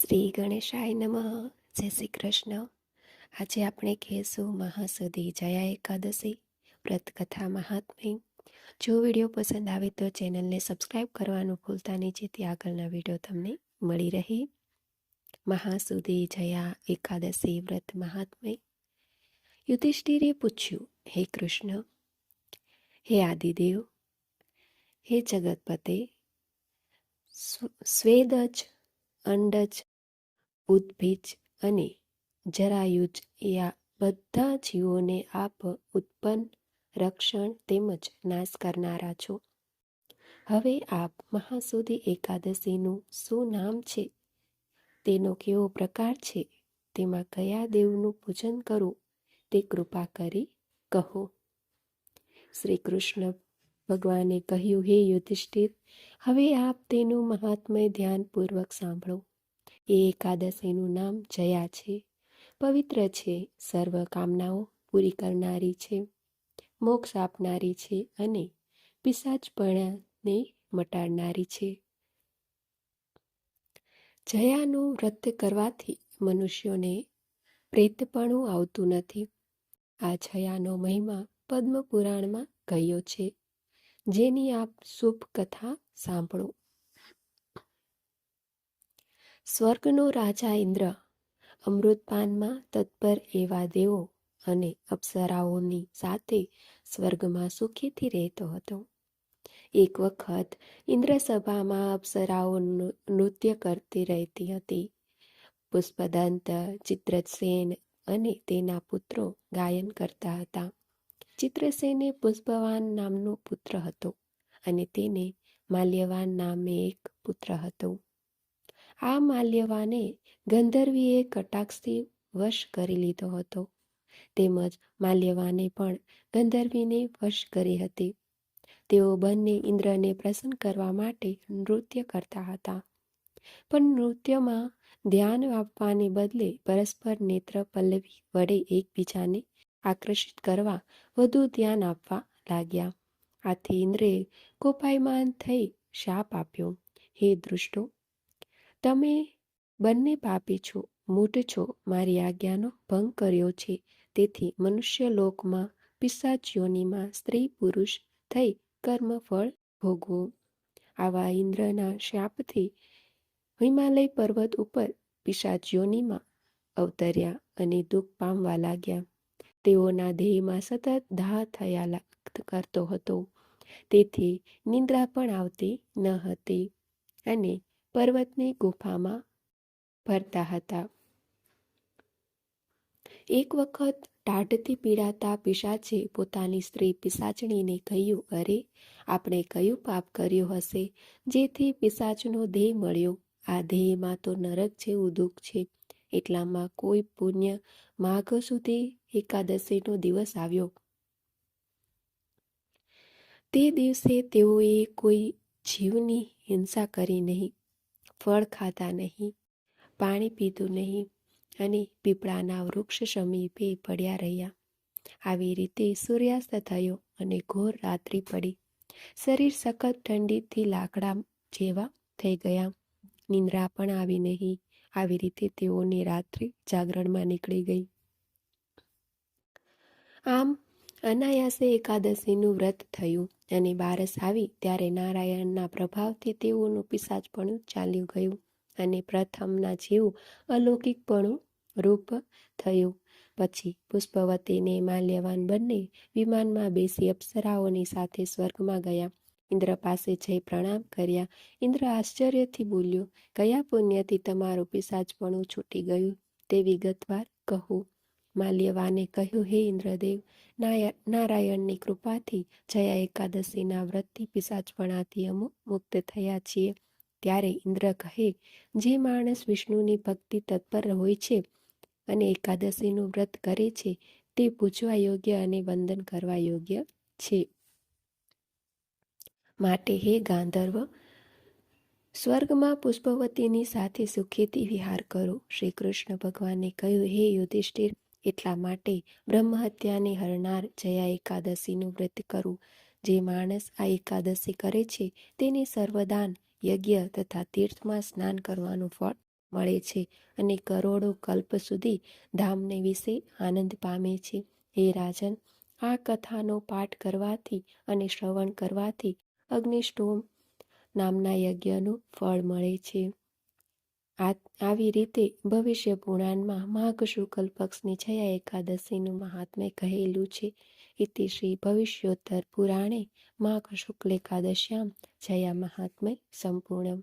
શ્રી ગણેશાય નમઃ. જય શ્રી કૃષ્ણ. આજે આપણે કહેશું મહાસુદી જયા એકાદશી વ્રત કથા મહાત્મ્ય. જો વિડીયો પસંદ આવે તો ચેનલને સબસ્ક્રાઈબ કરવાનું ભૂલતા નહીં, જેથી આગળના વિડીયો તમને મળી રહે. મહાસુદી જયા એકાદશી વ્રત મહાત્મ્ય. યુધિષ્ઠિરે પૂછ્યું, હે કૃષ્ણ, હે આદિદેવ, હે જગતપતે, સ્વેદજ, અંડજ, ઉદ્ભિજ અને જરાયુજ આ બધા જીવોને આપ ઉત્પન્ન, રક્ષણ તેમજ નાશ કરનારા છો. હવે આપ મહાસુદી એકાદશીનું શું નામ છે, તેનો કેવો પ્રકાર છે, તેમાં કયા દેવનું પૂજન કરવું તે કૃપા કરી કહો. શ્રી કૃષ્ણ ભગવાને કહ્યું, હે યુધિષ્ઠિર, હવે આપ તેનું મહાત્મય ધ્યાનપૂર્વક સાંભળો. એ એકાદશીનું નામ જયા છે, પવિત્ર છે, સર્વ કામનાઓ પૂરી કરનારી છે, મોક્ષ આપનારી છે અને પિશાચપણાને મટાડનારી છે. જયાનું વ્રત કરવાથી મનુષ્યોને પ્રેતપણું આવતું નથી. આ જયાનો મહિમા પદ્મ પુરાણમાં કહ્યો છે, જેની આપ શુભ કથા સાંભળો. સ્વર્ગનો રાજા ઇન્દ્ર અમૃતપાનમાં તત્પર એવા દેવો અને અપ્સરાઓની સાથે સ્વર્ગમાં સુખેથી રહેતો હતો. એક વખત ઇન્દ્રસભામાં અપ્સરાઓ નૃત્ય કરતી રહેતી હતી. પુષ્પદંત, ચિત્રસેન અને તેના પુત્રો ગાયન કરતા હતા. ચિત્રસેને પુષ્પવાન નામનો પુત્ર હતો અને તેને માલ્યવાન નામે એક પુત્ર હતો. આ માલ્યવાને ગંધર્વીએ કટાક્ષથી વશ કરી લીધો હતો, તેમજ માલ્યવાને પણ ગંધર્વીને વશ કરી હતી. તેઓ બંને ઇન્દ્રને પ્રસન્ન કરવા માટે નૃત્ય કરતા હતા, પણ નૃત્યમાં ધ્યાન આપવાને બદલે પરસ્પર નેત્ર પલ્લવી વડે એકબીજાને આકર્ષિત કરવા વધુ ધ્યાન આપવા લાગ્યા. આથી ઇન્દ્રે કોપાયમાન થઈ શાપ આપ્યો, હે દુષ્ટો, તમે બંને પાપી છો, મૂઢ છો, મારી આજ્ઞાનો ભંગ કર્યો છે, તેથી મનુષ્ય લોકમાં પિશાચ યોનિમાં સ્ત્રી પુરુષ થઈ કર્મફળ ભોગવો. આવા ઇન્દ્રના શાપથી હિમાલય પર્વત ઉપર પિશાચ યોનિમાં અવતર્યા અને દુઃખ પામવા લાગ્યા. તેઓના દેહમાં સતત દાહ થયા કરતો હતો, તેથી નિંદ્રા પણ આવતી ન હતી અને પર્વતની ગુફામાં ભરતા હતા. એક વખત ટાઢથી પીડાતા પિશાચે પોતાની સ્ત્રી પિશાચણીને કહ્યું, અરે, આપણે કયું પાપ કર્યું હશે જેથી પિશાચનો દેહ મળ્યો? આ દેહમાં તો નરક જેવું દુઃખ છે. એટલામાં કોઈ પુણ્ય માઘ સુધી એકાદશીનો દિવસ આવ્યો. તે દિવસે તેઓએ કોઈ જીવની હિંસા કરી નહીં, ફળ ખાધા નહીં, પાણી પીધું નહીં અને પીપળાના વૃક્ષ સમીપે પડ્યા રહ્યા. આવી રીતે સૂર્યાસ્ત થયો અને ઘોર રાત્રિ પડી. શરીર સખત ઠંડીથી લાકડા જેવા થઈ ગયા. નિંદ્રા પણ આવી નહીં. આવી રીતે તેઓની રાત્રિ જાગરણમાં નીકળી ગઈ. આમ અનાયાસે એકાદશીનું વ્રત થયું અને બારસ આવી ત્યારે નારાયણના પ્રભાવથી તેઓનું પિશાચપણું ચાલ્યું ગયું અને પ્રથમના જેવું અલૌકિકપણું રૂપ થયું. પછી પુષ્પવતીને માલ્યવાન બંને વિમાનમાં બેસી અપ્સરાઓની સાથે સ્વર્ગમાં ગયા. ઇન્દ્ર પાસે જઈ પ્રણામ કર્યા. ઇન્દ્ર આશ્ચર્યથી બોલ્યો, કયા પુણ્યથી તમારું પિશાચપણું છૂટી ગયું તે વિગતવાર કહો. માલ્યવાને કહ્યું, હે ઇન્દ્રદેવ, નારાયણની કૃપાથી જયા એકાદશીના વ્રતથી પિશાચપણાથી અમે મુક્ત થયા છીએ. ત્યારે ઇન્દ્ર કહે, જે માણસ વિષ્ણુની ભક્તિ તત્પર હોય છે અને એકાદશીનું વ્રત કરે છે તે પૂજવા યોગ્ય અને વંદન કરવા યોગ્ય છે. માટે હે ગાંધર્વ, સ્વર્ગમાં પુષ્પવતીની સાથે સુખેથી વિહાર કરો. શ્રી કૃષ્ણ ભગવાને કહ્યું, હે યુધિષ્ઠિર, એટલા માટે બ્રહ્મહત્યાને હરનાર જયા એકાદશીનું વ્રત કરવું. જે માણસ આ એકાદશી કરે છે તેને સર્વદાન, યજ્ઞ તથા તીર્થમાં સ્નાન કરવાનું ફળ મળે છે અને કરોડો કલ્પ સુધી ધામને વિશે આનંદ પામે છે. હે રાજન, આ કથાનો પાઠ કરવાથી અને શ્રવણ કરવાથી અગ્નિષ્ટોમ નામના યજ્ઞનું ફળ મળે છે. આવી રીતે ભવિષ્ય પુરાણમાં માઘ શુક્લ પક્ષની જયા એકાદશીનું મહાત્મ્ય કહેલું છે. ઇતિ શ્રી ભવિષ્યોત્તર પુરાણે માઘ શુક્લ એકાદશ્યામ જયા મહાત્મ્ય સંપૂર્ણમ.